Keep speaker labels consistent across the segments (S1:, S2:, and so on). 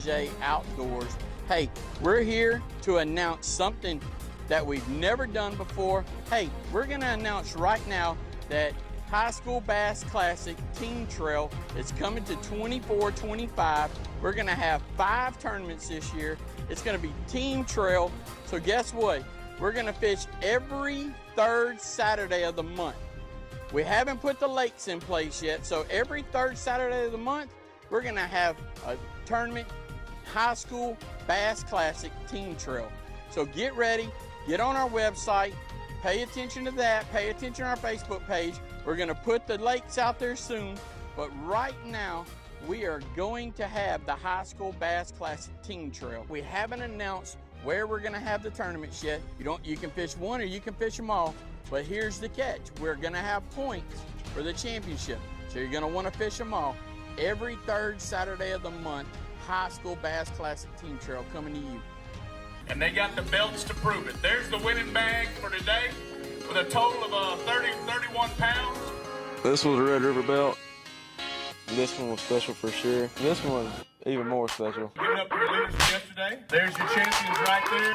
S1: J Outdoors. Hey, we're here to announce something that we've never done before. Hey, we're going to announce right now that High School Bass Classic Team Trail is coming to 24-25. We're going to have 5 tournaments this year. It's going to be Team Trail. So guess what? We're going to fish every 3rd Saturday of the month. We haven't put the lakes in place yet, so every 3rd Saturday of the month, we're going to have a tournament, High School Bass Classic Team Trail. So get ready, get on our website, pay attention to that, pay attention to our Facebook page. We're going to put the lakes out there soon, but right now we are going to have the High School Bass Classic Team Trail. We haven't announced where we're going to have the tournaments yet. You can fish one or you can fish them all, but here's the catch. We're going to have points for the championship, so you're going to want to fish them all. Every 3rd Saturday of the month, High School Bass Classic Team Trail coming to you.
S2: And they got the belts to prove it. There's the winning bag for today with a total of 31 pounds.
S3: This was a Red River belt. This one was special for sure. This one was even more special.
S2: Giving up your winners from yesterday. There's your champions right there.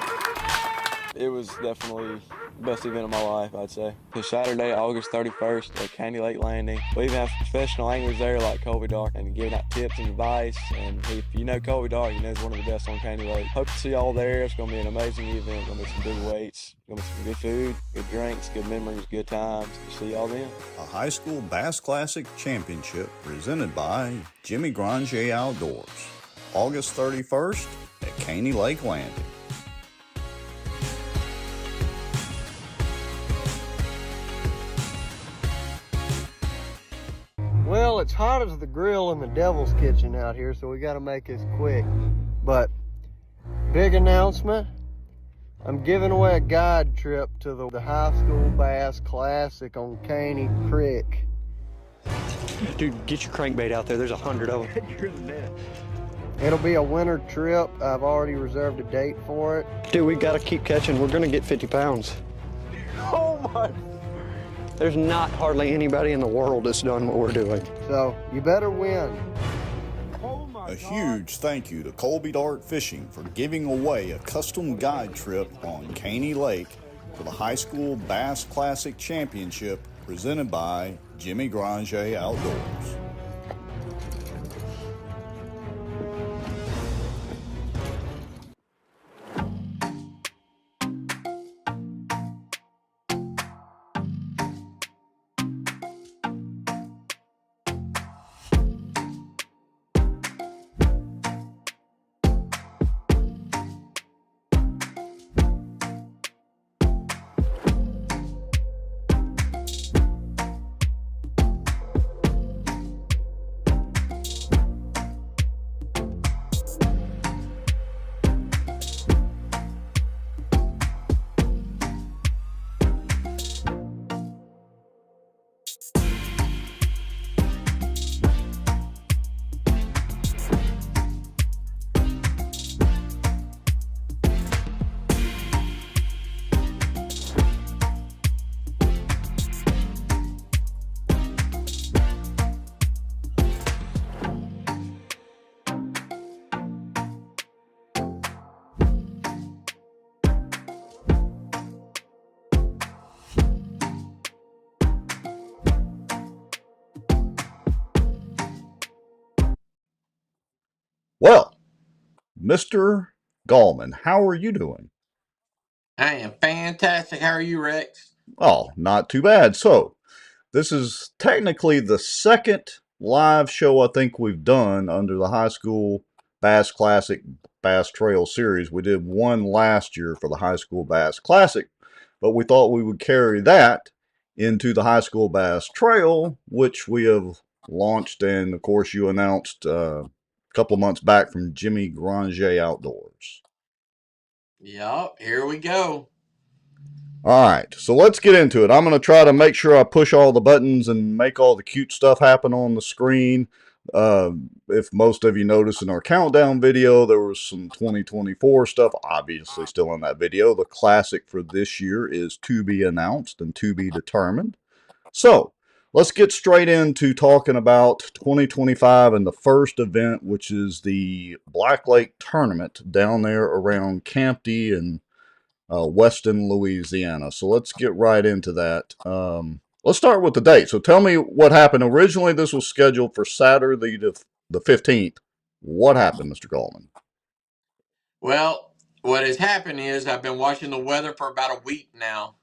S3: It was definitely the best event of my life, I'd say. It's Saturday, August 31st at Candy Lake Landing. We even have professional anglers there like Colby Dark and giving out tips and advice. And if you know Colby Dark, you know he's one of the best on Candy Lake. Hope to see y'all there. It's going to be an amazing event. It's going to be some big weights. It's going to be some good food, good drinks, good memories, good times. See y'all then.
S4: A High School Bass Classic Championship presented by Jimmy Granger Outdoors. August 31st at Caney Lake Landing.
S5: Well, it's hot as the grill in the devil's kitchen out here, so we got to make this quick. But big announcement. I'm giving away a guide trip to the High School Bass Classic on Caney Creek.
S6: Dude, get your crankbait out there. There's 100 of them. You're the net.
S5: It'll be a winter trip. I've already reserved a date for it.
S6: Dude, we got to keep catching. We're going to get 50 pounds.
S5: Oh my!
S6: There's not hardly anybody in the world that's done what we're doing.
S5: So you better win.
S4: A huge thank you to Colby Dart Fishing for giving away a custom guide trip on Caney Lake for the High School Bass Classic Championship presented by Jimmy Granger Outdoors. Well, Mr. Gallman, how are you doing?
S1: I am fantastic. How are you, Rex?
S4: Oh, not too bad. So, this is technically the second live show I think we've done under the High School Bass Classic Bass Trail Series. We did one last year for the High School Bass Classic, but we thought we would carry that into the High School Bass Trail, which we have launched, and of course you announced couple of months back from Jimmy Granger Outdoors.
S1: Yup, here we go.
S4: All right, so let's get into it. I'm going to try to make sure I push all the buttons and make all the cute stuff happen on the screen. If most of you noticed in our countdown video, there was some 2024 stuff obviously still in that video. The classic for this year is to be announced and to be determined. So let's get straight into talking about 2025 and the first event, which is the Black Lake Tournament down there around Campty and Weston, Louisiana. So let's get right into that. Let's start with the date. So tell me what happened. Originally, this was scheduled for Saturday the 15th. What happened, Mr. Gallman?
S1: Well, what has happened is I've been watching the weather for about a week now,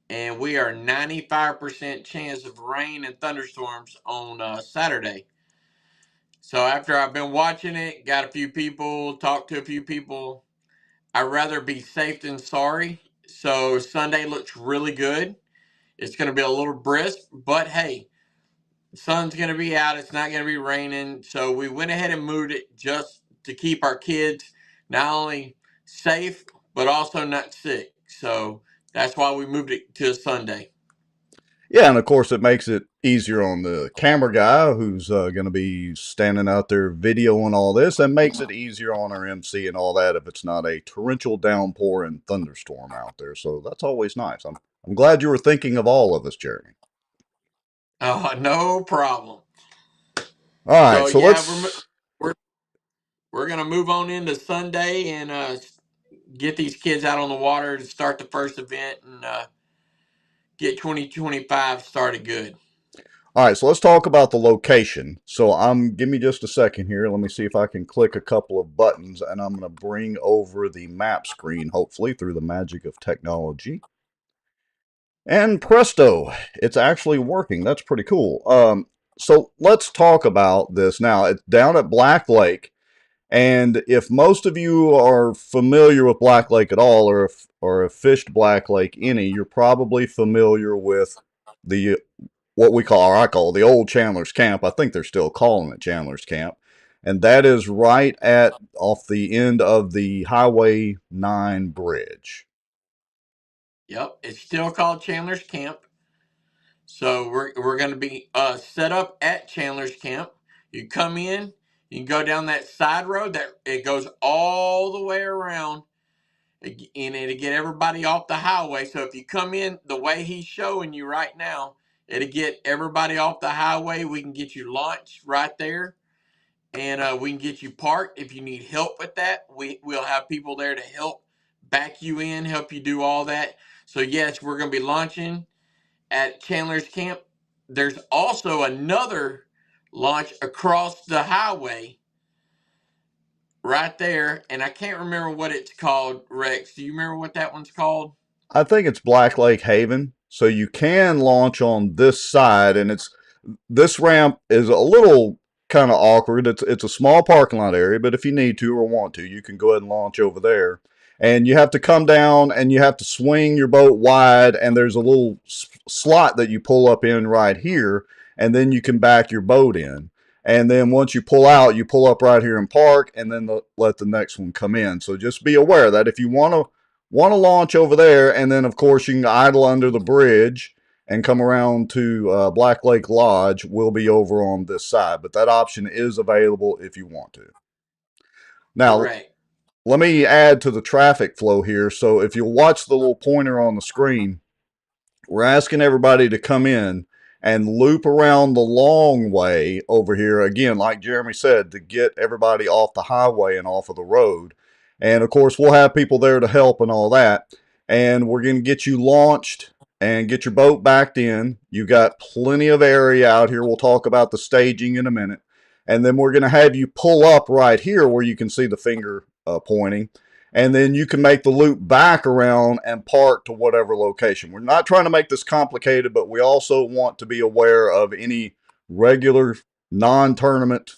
S1: and we are 95% chance of rain and thunderstorms on Saturday. So after I've been watching it, got a few people, talked to a few people, I'd rather be safe than sorry. So Sunday looks really good. It's going to be a little brisk, but hey, the sun's going to be out. It's not going to be raining. So we went ahead and moved it just to keep our kids not only safe, but also not sick. So that's why we moved it to Sunday.
S4: Yeah, and of course it makes it easier on the camera guy who's going to be standing out there videoing all this, and makes it easier on our MC and all that if it's not a torrential downpour and thunderstorm out there. So that's always nice. I'm glad you were thinking of all of us, Jeremy.
S1: No problem.
S4: All right,
S1: So
S4: so
S1: yeah,
S4: let's.
S1: we're gonna move on into Sunday and get these kids out on the water to start the first event and get 2025 started good.
S4: All right, so let's talk about the location. So give me just a second here. Let me see if I can click a couple of buttons, and I'm going to bring over the map screen, hopefully through the magic of technology. And presto, it's actually working. That's pretty cool. So let's talk about this now. It's down at Black Lake, and if most of you are familiar with Black Lake at all, or have fished Black Lake any, you're probably familiar with the what we call, or I call, the old Chandler's Camp. I think they're still calling it Chandler's Camp, and that is right at off the end of the Highway 9 bridge.
S1: Yep, it's still called Chandler's Camp. So we're going to be set up at Chandler's Camp. You come in, you can go down that side road that it goes all the way around, and it'll get everybody off the highway. So if you come in the way he's showing you right now, it'll get everybody off the highway. We can get you lunch right there, and we can get you parked. If you need help with that, we'll have people there to help back you in, help you do all that. So yes, we're going to be launching at Chandler's Camp. There's also another launch across the highway right there, and I can't remember what it's called. Rex, do you remember what that one's called?
S4: I think it's Black Lake Haven. So you can launch on this side, and this ramp is a little kind of awkward. It's a small parking lot area, but if you need to or want to, you can go ahead and launch over there. And you have to come down and you have to swing your boat wide, and there's a little slot that you pull up in right here, and then you can back your boat in. And then once you pull out, you pull up right here and park, and then let the next one come in. So just be aware that if you want to launch over there, and then of course you can idle under the bridge and come around to Black Lake Lodge, will be over on this side. But that option is available if you want to. Now,
S1: Correct.
S4: let me add to the traffic flow here. So if you'll watch the little pointer on the screen, we're asking everybody to come in and loop around the long way over here. Again, like Jeremy said, to get everybody off the highway and off of the road. And of course, we'll have people there to help and all that. And we're going to get you launched and get your boat backed in. You got plenty of area out here. We'll talk about the staging in a minute. And then we're going to have you pull up right here where you can see the finger pointing. And then you can make the loop back around and park to whatever location. We're not trying to make this complicated, but we also want to be aware of any regular non-tournament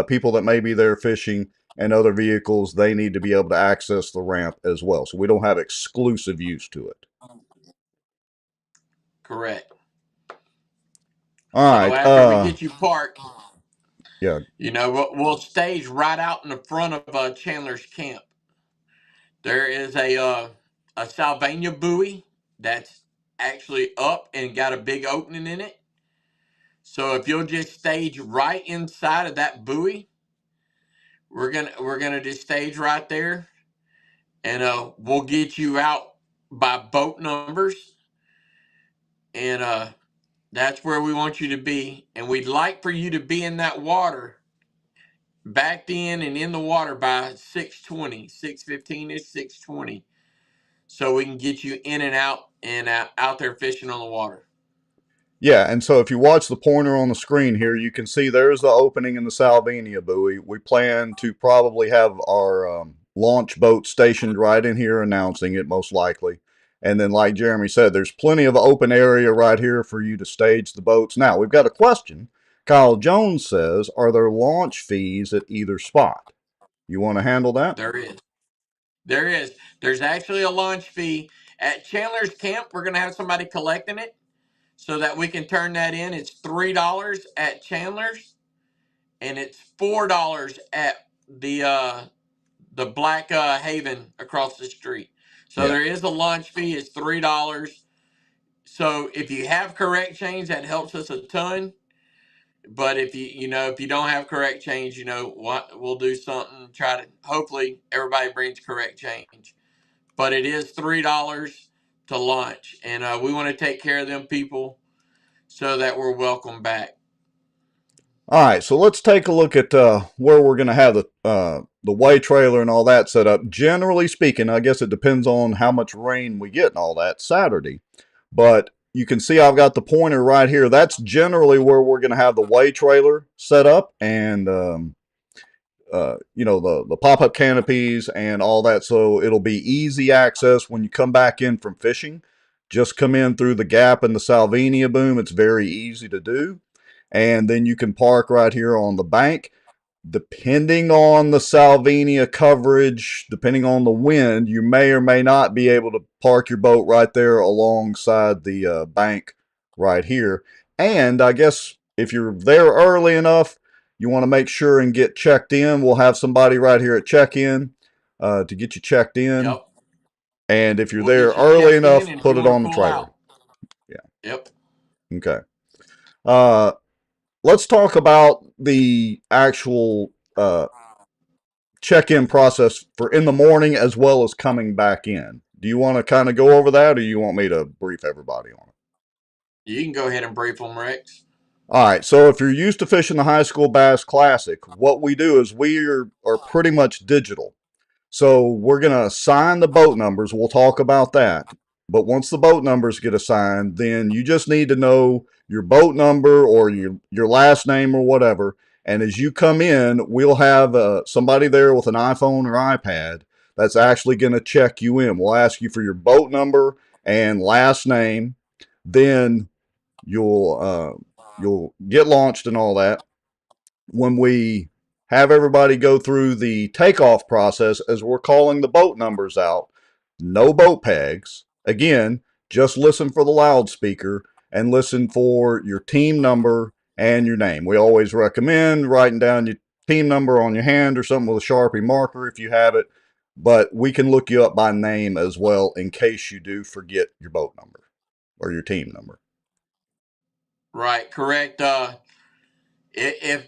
S4: people that may be there fishing and other vehicles. They need to be able to access the ramp as well. So we don't have exclusive use to it.
S1: Correct.
S4: All
S1: So
S4: right.
S1: after we get you parked,
S4: Yeah.
S1: we'll stage right out in the front of Chandler's Camp. There is a Sylvania buoy that's actually up and got a big opening in it. So if you'll just stage right inside of that buoy, we're gonna just stage right there, and we'll get you out by boat numbers, and That's where we want you to be. And we'd like for you to be in that water, backed in and in the water by 6:20, 6:15-ish, 6:20. So we can get you in and out there fishing on the water.
S4: Yeah, and so if you watch the pointer on the screen here, you can see there's the opening in the Salvinia buoy. We plan to probably have our launch boat stationed right in here announcing it, most likely. And then, like Jeremy said, there's plenty of open area right here for you to stage the boats. Now, we've got a question. Kyle Jones says, are there launch fees at either spot? You want to handle that?
S1: There is. There is. There's actually a launch fee. At Chandler's Camp, we're going to have somebody collecting it so that we can turn that in. It's $3 at Chandler's, and it's $4 at the Black Haven across the street. So
S4: Yeah.
S1: there is a launch fee. It's $3. So if you have correct change, that helps us a ton. But if if you don't have correct change, what we'll do something. Try to hopefully everybody brings correct change. But it is $3 to launch, and we want to take care of them people so that we're welcome back.
S4: All right, so let's take a look at where we're going to have the way trailer and all that set up. Generally speaking, I guess it depends on how much rain we get and all that Saturday. But you can see I've got the pointer right here. That's generally where we're going to have the way trailer set up, and the pop-up canopies and all that. So it'll be easy access when you come back in from fishing. Just come in through the gap in the Salvinia boom. It's very easy to do. And then you can park right here on the bank. Depending on the Salvinia coverage, depending on the wind, you may or may not be able to park your boat right there alongside the bank right here. And I guess if you're there early enough, you want to make sure and get checked in. We'll have somebody right here at check-in to get you checked in.
S1: Yep.
S4: And if you're
S1: We'll
S4: there
S1: get you
S4: early
S1: checked in,
S4: enough,
S1: and if
S4: put
S1: you
S4: it
S1: want to
S4: on the
S1: pull
S4: trailer.
S1: out.
S4: Yeah.
S1: Yep.
S4: Okay. Let's talk about the actual check-in process for in the morning as well as coming back in. Do you want to kind of go over that, or you want me to brief everybody on it?
S1: You can go ahead and brief them, Rex.
S4: All right, so if you're used to fishing the High School Bass Classic, what we do is we are pretty much digital. So we're going to assign the boat numbers. We'll talk about that. But once the boat numbers get assigned, then you just need to know your boat number or your last name or whatever. And as you come in, we'll have somebody there with an iPhone or iPad that's actually going to check you in. We'll ask you for your boat number and last name. Then you'll get launched and all that. When we have everybody go through the takeoff process as we're calling the boat numbers out, no boat pegs. Again, just listen for the loudspeaker and listen for your team number and your name. We always recommend writing down your team number on your hand or something with a Sharpie marker if you have it, but we can look you up by name as well in case you do forget your boat number or your team number.
S1: Right. Correct. If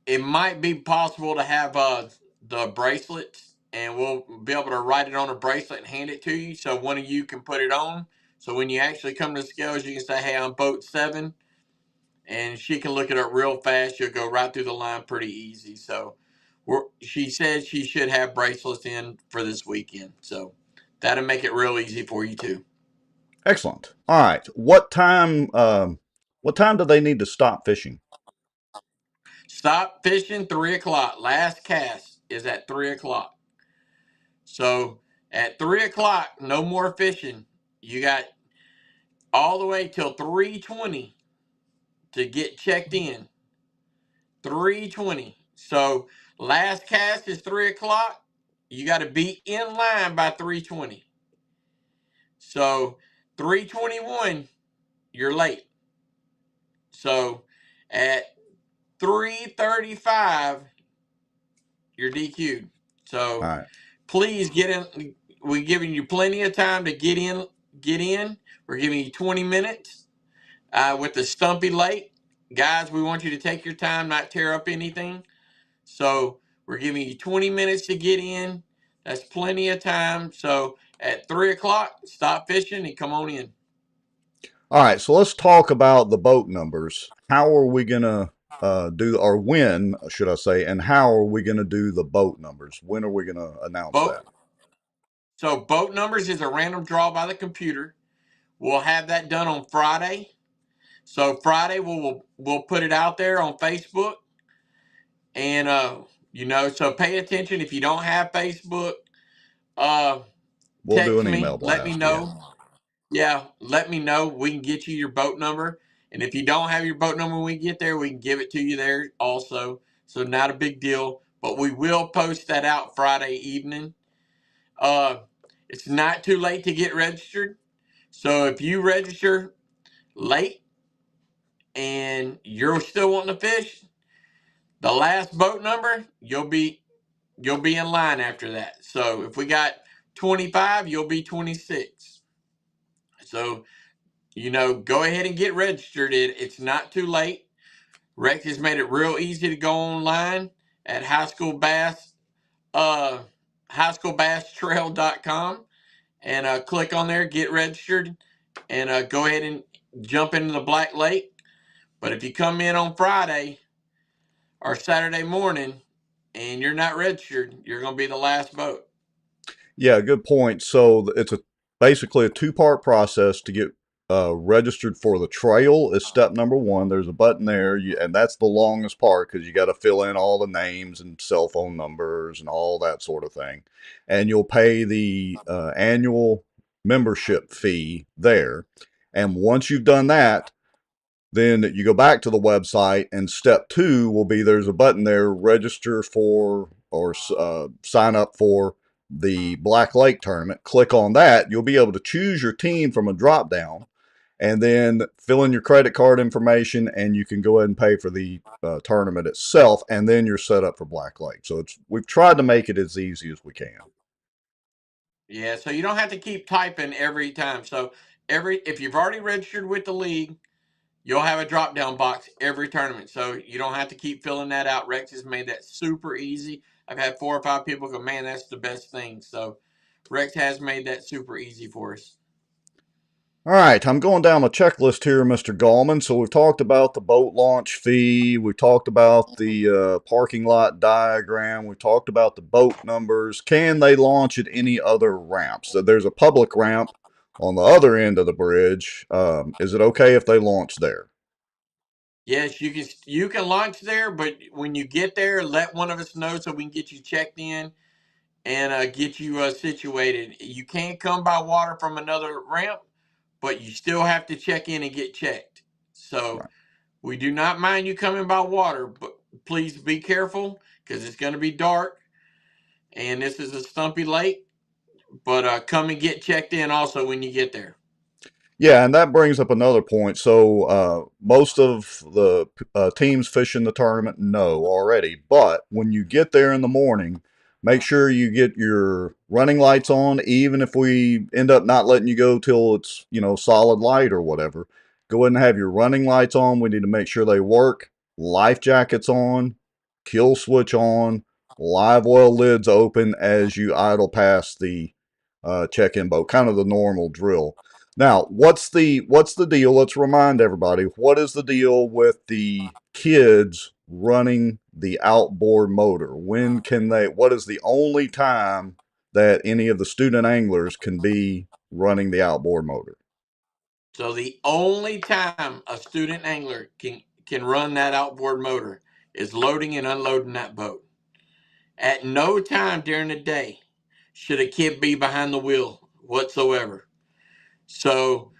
S1: it might be possible to have the bracelets, and we'll be able to write it on a bracelet and hand it to you, so one of you can put it on. So when you actually come to the scales, you can say, "Hey, I'm boat 7," and she can look it up real fast. You'll go right through the line pretty easy. So she said she should have bracelets in for this weekend, so that'll make it real easy for you too.
S4: Excellent. All right. What time? What time do they need to stop fishing?
S1: Stop fishing 3 o'clock. Last cast is at 3 o'clock. So at 3 o'clock, no more fishing. You got all the way till 3:20 to get checked in. 3:20. So last cast is 3 o'clock. You got to be in line by 3:20. So 3:21, you're late. So at 3:35, you're DQ'd.
S4: All
S1: So
S4: right.
S1: please get in. We're giving you plenty of time to get in. Get in. We're giving you 20 minutes with the stumpy late. Guys, we want you to take your time, not tear up anything. So we're giving you 20 minutes to get in. That's plenty of time. So at 3 o'clock, stop fishing and come on in.
S4: All right, so let's talk about the boat numbers. How are we going to do, or when, should I say, and how are we going to do the boat numbers? When are we going to announce that?
S1: So boat numbers is a random draw by the computer. We'll have that done on Friday. So Friday we'll put it out there on Facebook, and so pay attention. If you don't have Facebook, uh,
S4: We'll do
S1: text
S4: an email
S1: me. Let me
S4: blast, yeah.
S1: know. Yeah, let me know. We can get you your boat number, and if you don't have your boat number when we get there, we can give it to you there also. So not a big deal, but we will post that out Friday evening. Uh, it's not too late to get registered. So if you register late and you're still wanting to fish, the last boat number, you'll be in line after that. So if we got 25, you'll be 26. So, go ahead and get registered. It's not too late. Rex has made it real easy to go online at highschoolbasstrail.com and click on there, get registered, and go ahead and jump into the Black Lake. But if you come in on Friday or Saturday morning and you're not registered, you're going to be the last boat.
S4: Yeah, good point. So it's basically a two-part process to get registered for the trail is step number one. There's a button there, and that's the longest part because you got to fill in all the names and cell phone numbers and all that sort of thing. And you'll pay the annual membership fee there. And once you've done that, then you go back to the website, and step two will be there's a button there, register for or sign up for the Black Lake tournament. Click on that. You'll be able to choose your team from a drop down and then fill in your credit card information, and you can go ahead and pay for the tournament itself, and then you're set up for Black Lake. So we've tried to make it as easy as we can.
S1: Yeah, so you don't have to keep typing every time. So if you've already registered with the league, you'll have a drop down box every tournament. So you don't have to keep filling that out. Rex has made that super easy. I've had 4 or 5 people go, man, that's the best thing. So Rex has made that super easy for us.
S4: All right, I'm going down the checklist here, Mr. Gallman. So we've talked about the boat launch fee. We talked about the parking lot diagram. We talked about the boat numbers. Can they launch at any other ramps? So there's a public ramp on the other end of the bridge. Is it okay if they launch there?
S1: Yes, you can launch there, but when you get there, let one of us know so we can get you checked in and get you situated. You can't come by water from another ramp, but you still have to check in and get checked. So
S4: Right.
S1: we do not mind you coming by water, but please be careful because it's going to be dark and this is a stumpy lake. But come and get checked in also when you get there.
S4: Yeah, and that brings up another point. So most of the teams fishing the tournament know already, but when you get there in the morning, make sure you get your running lights on. Even if we end up not letting you go till it's solid light or whatever, go ahead and have your running lights on. We need to make sure they work. Life jackets on, kill switch on, live well lids open as you idle past the check-in boat. Kind of the normal drill. Now, what's the deal? Let's remind everybody. What is the deal with the kids running the outboard motor? When can they? What is the only time that any of the student anglers can be running the outboard motor?
S1: So the only time a student angler can run that outboard motor is loading and unloading that boat. At no time during the day should a kid be behind the wheel whatsoever. So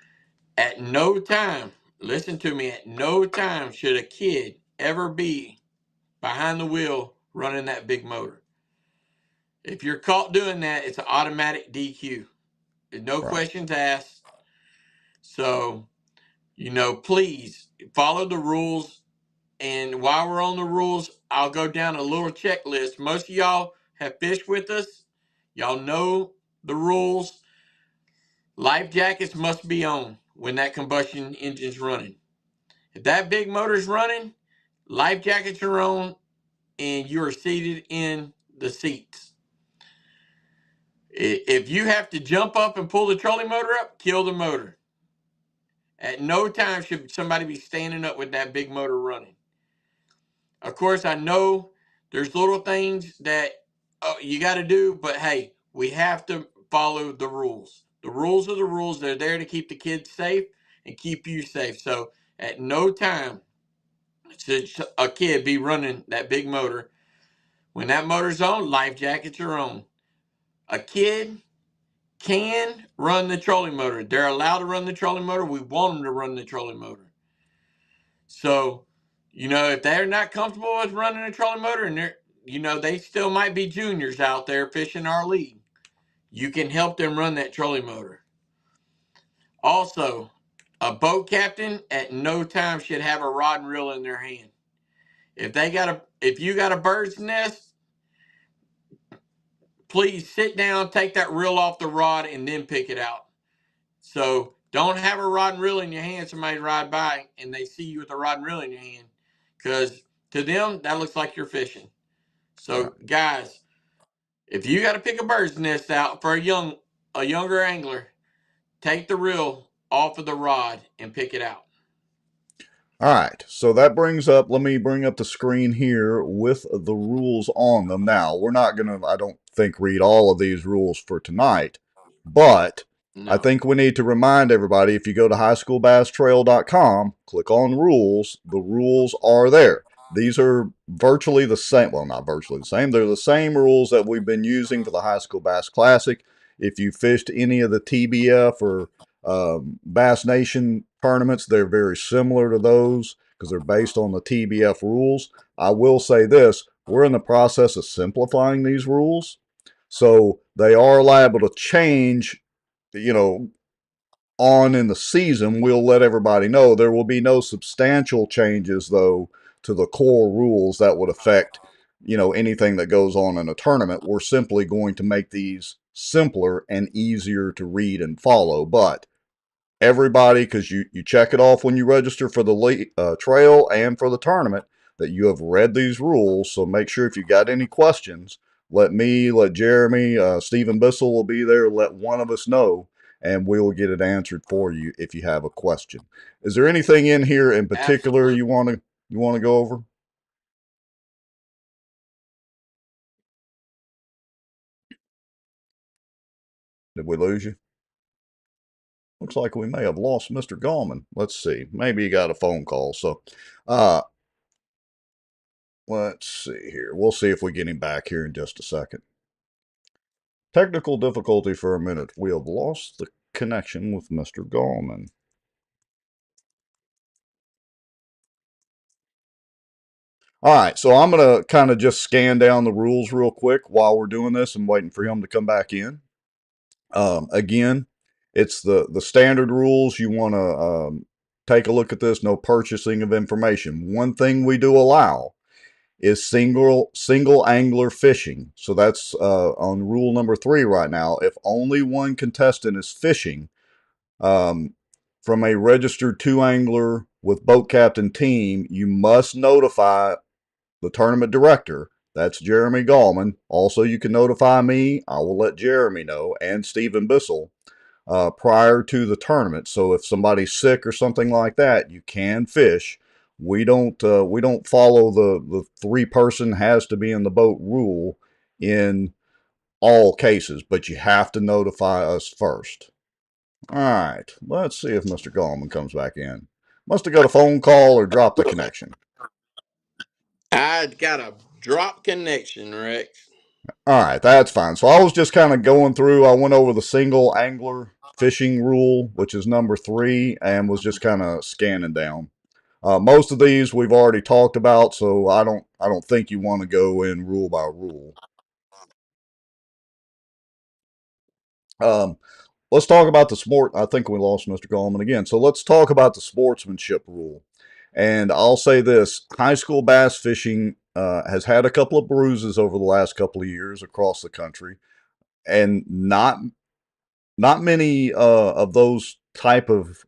S1: at no time, listen to me, at no time should a kid ever be behind the wheel running that big motor. If you're caught doing that, it's an automatic DQ. There's no
S4: Right.
S1: questions asked. So, please follow the rules. And while we're on the rules, I'll go down a little checklist. Most of y'all have fished with us. Y'all know the rules. Life jackets must be on when that combustion engine's running. If that big motor's running, life jackets are on and you are seated in the seats. If you have to jump up and pull the trolling motor up, kill the motor. At no time should somebody be standing up with that big motor running. Of course, I know there's little things that you got to do, but hey, we have to follow the rules. The rules are the rules. They're there to keep the kids safe and keep you safe. So at no time should a kid be running that big motor. When that motor's on, life jackets are on. A kid can run the trolling motor. They're allowed to run the trolling motor. We want them to run the trolling motor. So, if they're not comfortable with running a trolling motor and they still might be juniors out there fishing our league, you can help them run that trolling motor. Also, a boat captain at no time should have a rod and reel in their hand. If you got a bird's nest, please sit down, take that reel off the rod, and then pick it out. So don't have a rod and reel in your hand. Somebody ride by and they see you with a rod and reel in your hand, because to them that looks like you're fishing. So guys, if you got to pick a bird's nest out for a younger angler, take the reel off of the rod and pick it out.
S4: All right, so that brings up, let me bring up the screen here with the rules on them. Now, we're not going to, I don't think, read all of these rules for tonight, but I
S1: No.
S4: think we need to remind everybody, if you go to highschoolbasstrail.com, click on rules, the rules are there. These are virtually the same, well, not virtually the same, they're the same rules that we've been using for the High School Bass Classic. If you fished any of the TBF or Bass Nation tournaments, they're very similar to those because they're based on the TBF rules. I will say this, we're in the process of simplifying these rules, so they are liable to change, on in the season. We'll let everybody know. There will be no substantial changes, though, to the core rules that would affect, anything that goes on in a tournament. We're simply going to make these simpler and easier to read and follow. But everybody, because you check it off when you register for the trail and for the tournament, that you have read these rules. So make sure if you got any questions, let Jeremy, Stephen Bissell will be there. Let one of us know, and we will get it answered for you if you have a question. Is there anything in here in particular
S1: Absolutely.
S4: you want to go over? Did we lose you? Looks like we may have lost Mr. Gallman. Let's see. Maybe he got a phone call. So, let's see here. We'll see if we get him back here in just a second. Technical difficulty for a minute. We have lost the connection with Mr. Gallman. All right, so I'm going to kind of just scan down the rules real quick while we're doing this and waiting for him to come back in. Again, it's the standard rules. You want to take a look at this. No purchasing of information. One thing we do allow is single angler fishing. So that's on rule number 3 right now. If only one contestant is fishing from a registered 2-angler with boat captain team, you must notify the tournament director. That's Jeremy Gallman. Also, you can notify me. I will let Jeremy know, and Stephen Bissell, prior to the tournament. So if somebody's sick or something like that, you can fish. We don't follow the 3-person has to be in the boat rule in all cases, but you have to notify us first. All right, let's see if Mr. Gallman comes back in. Must have got a phone call or dropped the connection.
S1: I got a drop connection, Rex.
S4: All right, that's fine. So I was just kind of going through. I went over the single angler fishing rule, which is number 3, and was just kind of scanning down. Most of these we've already talked about, so I don't think you want to go in rule by rule. Let's talk about the sport. I think we lost Mr. Gallman again. So let's talk about the sportsmanship rule. And I'll say this, high school bass fishing has had a couple of bruises over the last couple of years across the country. And not many of those type of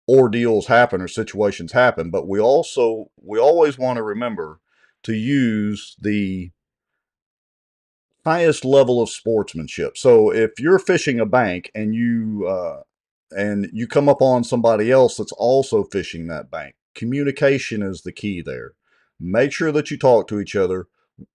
S4: ordeals happen or situations happen. But we always want to remember to use the highest level of sportsmanship. So if you're fishing a bank and and you come up on somebody else that's also fishing that bank. Communication is the key there. Make sure that you talk to each other,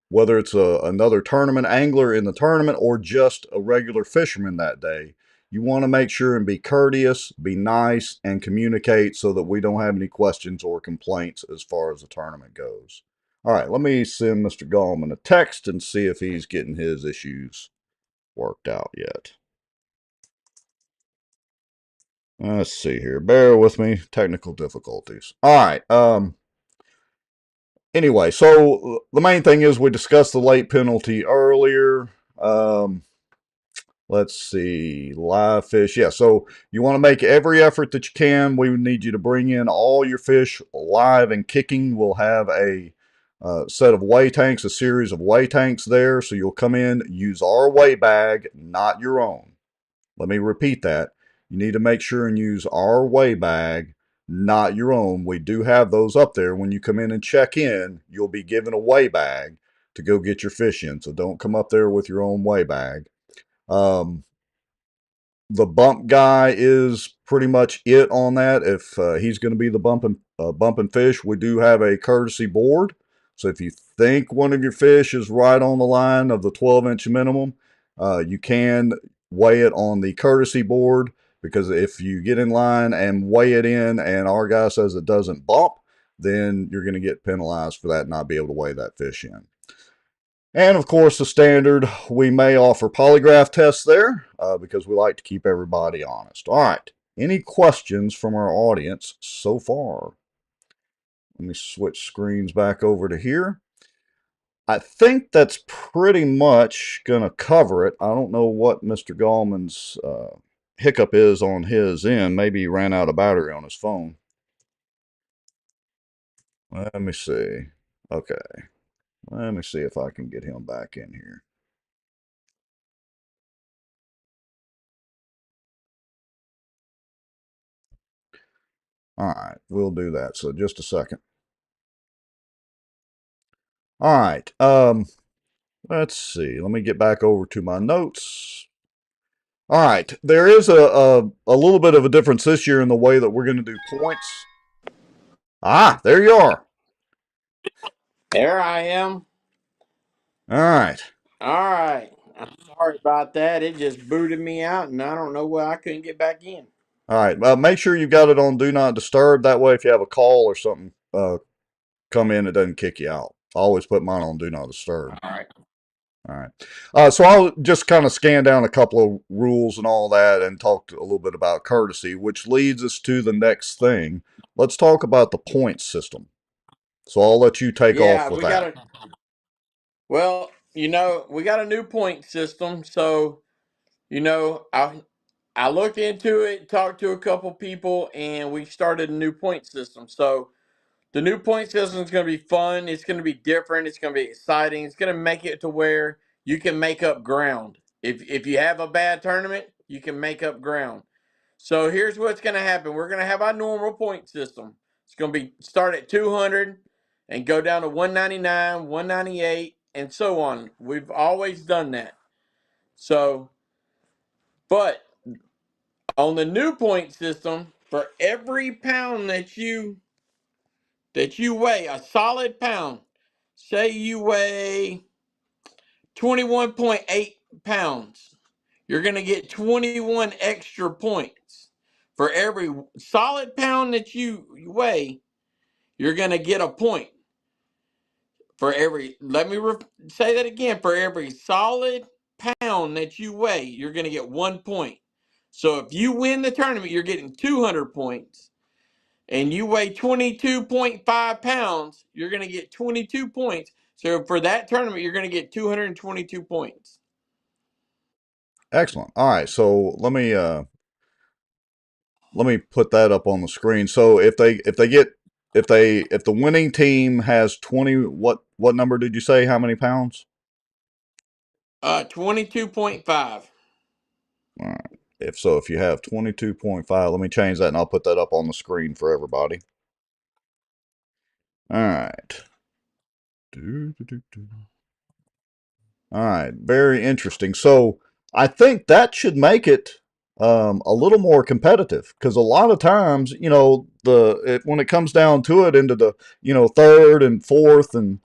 S4: whether it's another tournament angler in the tournament or just a regular fisherman that day. You want to make sure and be courteous, be nice, and communicate so that we don't have any questions or complaints as far as the tournament goes. All right, let me send Mr. Gallman a text and see if he's getting his issues worked out yet. Let's see here. Bear with me. Technical difficulties. All right. Anyway, so the main thing is we discussed the late penalty earlier. Let's see. Live fish. Yeah, so you want to make every effort that you can. We need you to bring in all your fish live and kicking. We'll have a set of weigh tanks, a series of weigh tanks there. So you'll come in, use our weigh bag, not your own. Let me repeat that. You need to make sure and use our weigh bag, not your own. We do have those up there. When you come in and check in, you'll be given a weigh bag to go get your fish in. So don't come up there with your own weigh bag. The bump guy is pretty much it on that. If he's going to be the bumping fish, we do have a courtesy board. So if you think one of your fish is right on the line of the 12-inch minimum, you can weigh it on the courtesy board, because if you get in line and weigh it in and our guy says it doesn't bump, then you're going to get penalized for that and not be able to weigh that fish in. And of course, the standard, we may offer polygraph tests there because we like to keep everybody honest. All right, any questions from our audience so far? Let me switch screens back over to here. I think that's pretty much going to cover it. I don't know what Mr. Gallman's hiccup is on his end. Maybe he ran out of battery on his phone. Let me see. Okay. Let me see if I can get him back in here. All right, we'll do that. So just a second. All right. Let's see. Let me get back over to my notes. All right. There is a little bit of a difference this year in the way that we're going to do points. Ah, there you are.
S1: There I am.
S4: All right.
S1: All right. I'm sorry about that. It just booted me out, and I don't know why I couldn't get back in.
S4: All right. Make sure you've got it on Do Not Disturb. That way, if you have a call or something come in, it doesn't kick you out. I always put mine on Do Not Disturb.
S1: All right.
S4: All right. So I'll just kind of scan down a couple of rules and all that and talk a little bit about courtesy, which leads us to the next thing. Let's talk about the point system. So I'll let you take off with that.
S1: Well, we got a new point system. So, I looked into it, talked to a couple people, and we started a new point system. So the new point system is going to be fun. It's going to be different. It's going to be exciting. It's going to make it to where you can make up ground. If you have a bad tournament, you can make up ground. So here's what's going to happen. We're going to have our normal point system. It's going to be start at 200 and go down to 199, 198, and so on. We've always done that. So, but on the new point system, for every pound that you weigh, a solid pound, say you weigh 21.8 pounds, you're going to get 21 extra points. For every solid pound that you weigh, you're going to get a point. Say that again. For every solid pound that you weigh, you're going to get 1 point. So if you win the tournament, you're getting 200 points. And you weigh 22.5 pounds, you're going to get 22 points. So for that tournament, you're going to get 222 points.
S4: Excellent. All right. So let me put that up on the screen. So if the winning team has 20, what number did you say? How many pounds?
S1: 22.5.
S4: All right. If you have 22.5, let me change that and I'll put that up on the screen for everybody. All right. All right. Very interesting. So I think that should make it a little more competitive, because a lot of times, you know, when it comes down to it, into the, you know, third and fourth and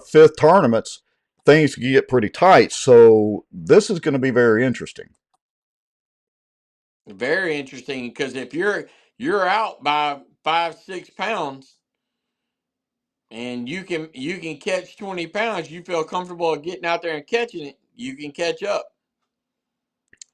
S4: fifth tournaments, things can get pretty tight. So this is going to be very interesting.
S1: Very interesting, because if you're out by 5 6 pounds, and you can catch 20 pounds, you feel comfortable getting out there and catching it, you can catch up.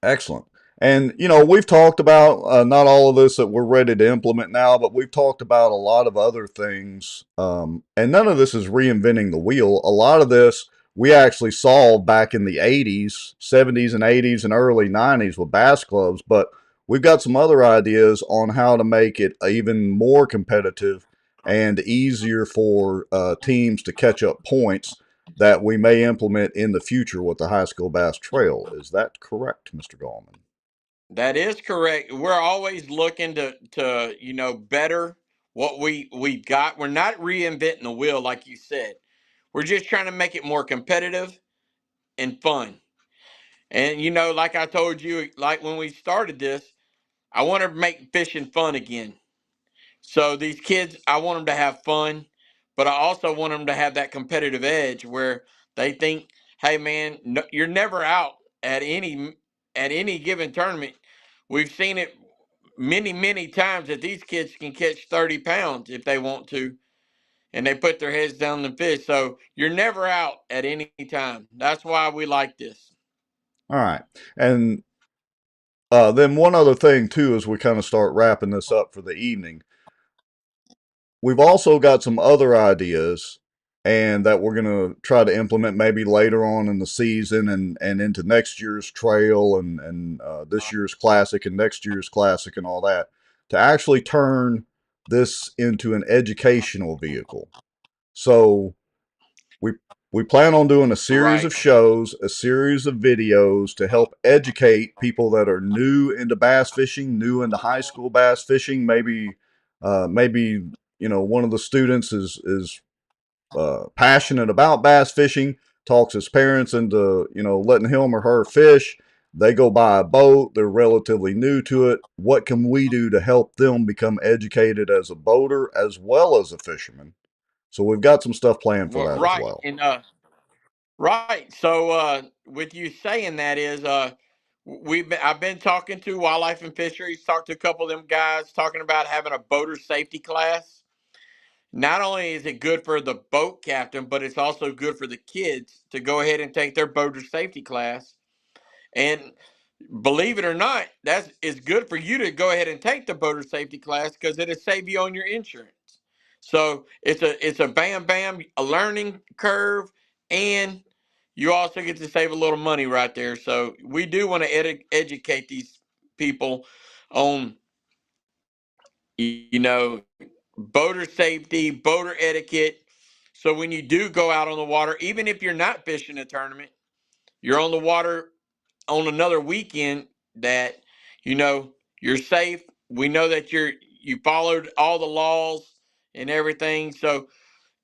S4: Excellent. And, you know, we've talked about not all of this that we're ready to implement now, but we've talked about a lot of other things. And none of this is reinventing the wheel. A lot of this we actually saw back in the 80s, 70s, and 80s, and early 90s with bass clubs. But we've got some other ideas on how to make it even more competitive and easier for teams to catch up points that we may implement in the future with the high school bass trail. Is that correct, Mr. Gallman?
S1: That is correct. We're always looking to better what we've got. We're not reinventing the wheel, like you said. We're just trying to make it more competitive and fun. And like I told you, like when we started this, I want to make fishing fun again. So these kids, I want them to have fun, but I also want them to have that competitive edge where they think, "Hey, man, no, you're never out at any given tournament." We've seen it many, many times that these kids can catch 30 pounds if they want to, and they put their heads down and fish. So you're never out at any time. That's why we like this.
S4: All right. And then one other thing, too, as we kind of start wrapping this up for the evening, we've also got some other ideas and that we're going to try to implement maybe later on in the season and into next year's trail and this year's classic and next year's classic and all that, to actually turn this into an educational vehicle. So we we plan on doing a series
S1: Right.
S4: of shows, a series of videos to help educate people that are new into bass fishing, new into high school bass fishing. Maybe you know, one of the students is passionate about bass fishing, talks his parents into, you know, letting him or her fish. They go buy a boat. They're relatively new to it. What can we do to help them become educated as a boater as well as a fisherman? So we've got some stuff planned for
S1: Well,
S4: that as
S1: right.
S4: well.
S1: And right. So with you saying that is I've been talking to Wildlife and Fisheries, talked to a couple of them guys talking about having a boater safety class. Not only is it good for the boat captain, but it's also good for the kids to go ahead and take their boater safety class. And believe it or not, that's it's good for you to go ahead and take the boater safety class because it'll save you on your insurance. So it's a bam bam a learning curve, and you also get to save a little money right there. So we do want to educate these people on you know boater safety, boater etiquette. So when you do go out on the water, even if you're not fishing a tournament, you're on the water on another weekend, that you know you're safe. We know that you followed all the laws and everything. So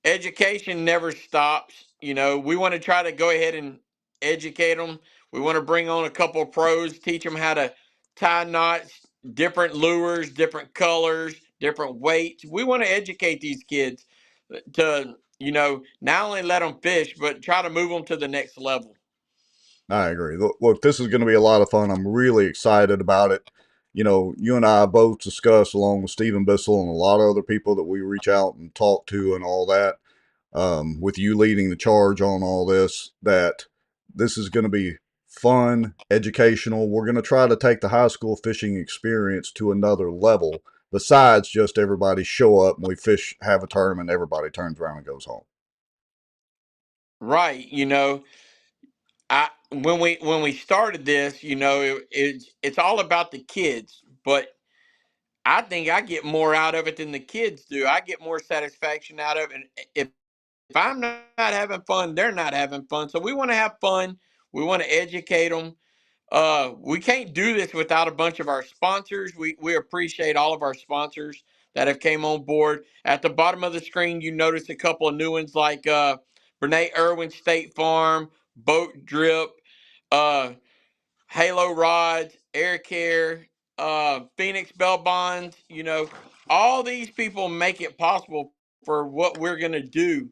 S1: education never stops. We want to try to go ahead and educate them. We want to bring on a couple of pros, teach them how to tie knots, different lures, different colors, different weights. We want to educate these kids to not only let them fish, but try to move them to the next level.
S4: I agree. Look, this is going to be a lot of fun. I'm really excited about it. You know, you and I both discussed, along with Stephen Bissell and a lot of other people that we reach out and talk to and all that, with you leading the charge on all this, that this is going to be fun, educational. We're going to try to take the high school fishing experience to another level, besides just everybody show up and we fish, have a tournament, everybody turns around and goes home.
S1: Right. I when we started this, it's all about the kids, but I think I get more out of it than the kids do. I get more satisfaction out of it. If I'm not having fun, they're not having fun. So we want to have fun. We want to educate them. We can't do this without a bunch of our sponsors. We appreciate all of our sponsors that have came on board. At the bottom of the screen, you notice a couple of new ones like Renee Irwin State Farm, Boat Drip, uh, Halo rods, air care, Phoenix bell bonds. All these people make it possible for what we're going to do.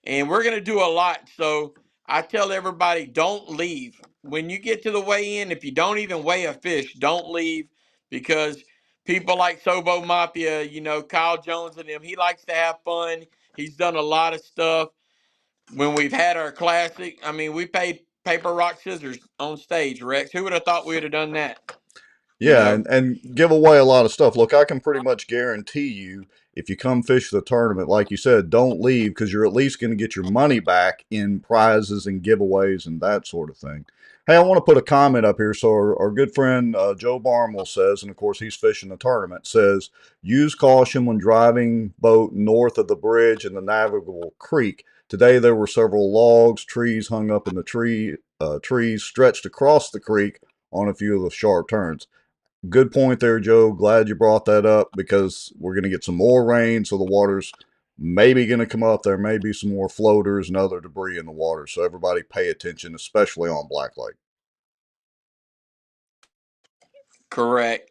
S1: And we're going to do a lot. So I tell everybody, don't leave. When you get to the weigh in, if you don't even weigh a fish, don't leave, because people like Sobo Mafia, Kyle Jones and him, he likes to have fun. He's done a lot of stuff. When we've had our classic, I mean, we played paper, rock, scissors on stage, Rex. Who would have thought we would have done that? You
S4: Yeah,
S1: know,
S4: and give away a lot of stuff. Look, I can pretty much guarantee you, if you come fish the tournament, like you said, don't leave, because you're at least going to get your money back in prizes and giveaways and that sort of thing. Hey, I want to put a comment up here. So our good friend Joe Barnwell says, and of course he's fishing the tournament, says, use caution when driving boat north of the bridge in the navigable creek. Today there were several logs, trees hung up in the trees stretched across the creek on a few of the sharp turns. Good point there, Joe. Glad you brought that up, because we're going to get some more rain, so the water's maybe going to come up. There may be some more floaters and other debris in the water, so everybody pay attention, especially on Black Lake.
S1: correct.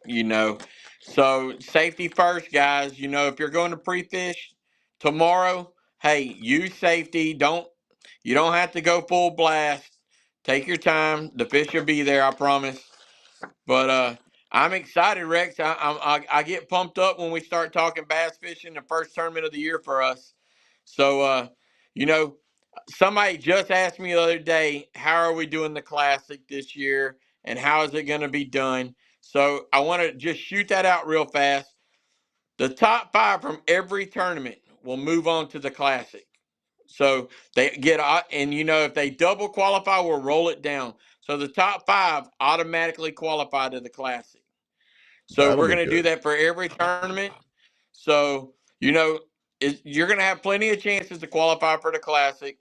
S1: So safety first, guys. If you're going to pre-fish tomorrow, hey, use safety. You don't have to go full blast. Take your time. The fish will be there, I promise. But I'm excited, Rex. I get pumped up when we start talking bass fishing, the first tournament of the year for us. So you know, somebody just asked me the other day, how are we doing the classic this year, and how is it going to be done? So I want to just shoot that out real fast. The top 5 from every tournament will move on to the classic. So they get, and if they double qualify, we'll roll it down. So the top 5 automatically qualify to the classic. So
S4: That'll
S1: we're
S4: be
S1: going to do
S4: good.
S1: that for every tournament. So, you're going to have plenty of chances to qualify for the classic.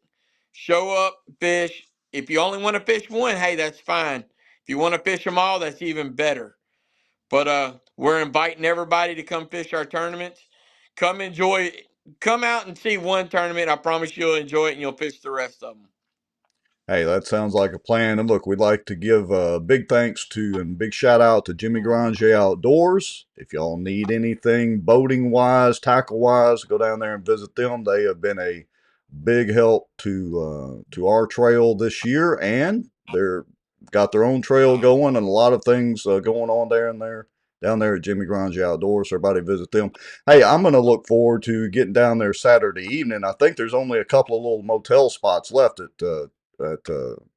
S1: Show up, fish. If you only want to fish one, hey, that's fine. If you want to fish them all, that's even better. But we're inviting everybody to come fish our tournaments. Come enjoy, come out and see one tournament. I promise you'll enjoy it and you'll fish the rest of them.
S4: Hey, that sounds like a plan. And look, we'd like to give a big thanks to and big shout out to Jimmy Granger Outdoors. If y'all need anything boating wise, tackle wise, go down there and visit them. They have been a big help to our trail this year, and they're got their own trail going and a lot of things going on down there at Jimmy Granger Outdoors. So everybody visit them. Hey, I'm going to look forward to getting down there Saturday evening. I think there's only a couple of little motel spots left at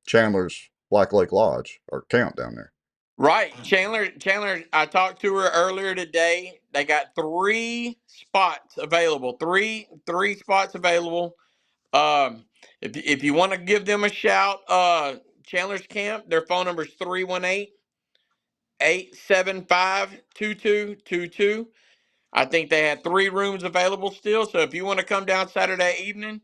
S4: Chandler's Black Lake Lodge or camp down there.
S1: Right, Chandler. I talked to her earlier today. They got 3 spots available. Three spots available. If you want to give them a shout, Chandler's Camp. Their phone number is 318-875-2222. I think they had 3 rooms available still. So if you want to come down Saturday evening,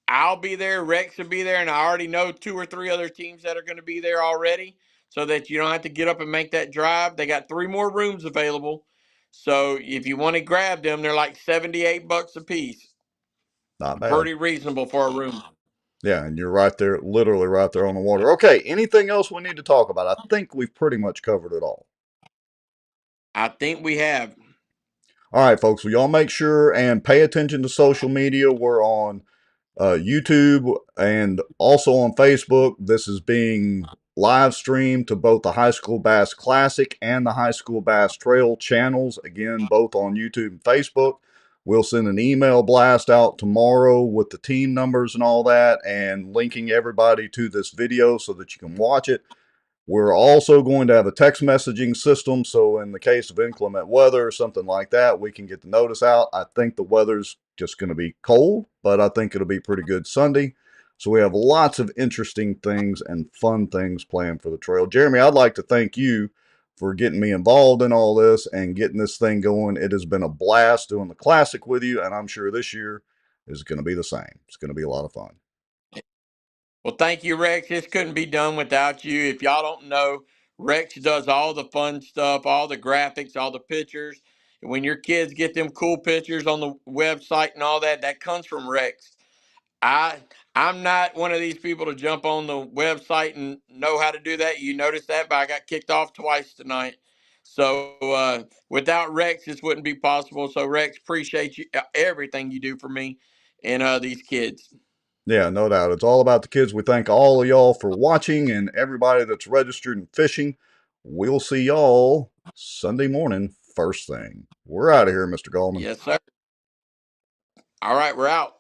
S1: I'll be there. Rex will be there, and I already know 2 or 3 other teams that are going to be there already, so that you don't have to get up and make that drive. They got 3 more rooms available. So if you want to grab them, they're like $78 a piece.
S4: Not bad.
S1: Pretty reasonable for a room.
S4: Yeah, and you're right there, literally right there on the water. Okay, anything else we need to talk about? I think we've pretty much covered it all.
S1: I think we have.
S4: All right, folks, well, y'all make sure and pay attention to social media. We're on YouTube and also on Facebook. This is being live streamed to both the High School Bass Classic and the High School Bass Trail channels, again, both on YouTube and Facebook. We'll send an email blast out tomorrow with the team numbers and all that, and linking everybody to this video so that you can watch it. We're also going to have a text messaging system, so in the case of inclement weather or something like that, we can get the notice out. I think the weather's just going to be cold, but I think it'll be pretty good Sunday. So we have lots of interesting things and fun things planned for the trail. Jeremy, I'd like to thank you for getting me involved in all this and getting this thing going. It has been a blast doing the classic with you, and I'm sure this year is going to be the same. It's going to be a lot of fun.
S1: Well, thank you, Rex. This couldn't be done without you. If y'all don't know, Rex does all the fun stuff, all the graphics, all the pictures. When your kids get them cool pictures on the website and all that, that comes from Rex. I
S7: I'm not one of these people to jump on the website and know how to do that. You noticed that, but I got kicked off twice tonight. So without Rex, this wouldn't be possible. So Rex, appreciate you everything you do for me and these kids.
S4: Yeah, no doubt. It's all about the kids. We thank all of y'all for watching and everybody that's registered and fishing. We'll see y'all Sunday morning, first thing. We're out of here, Mr. Gallman.
S7: Yes, sir. All right, we're out.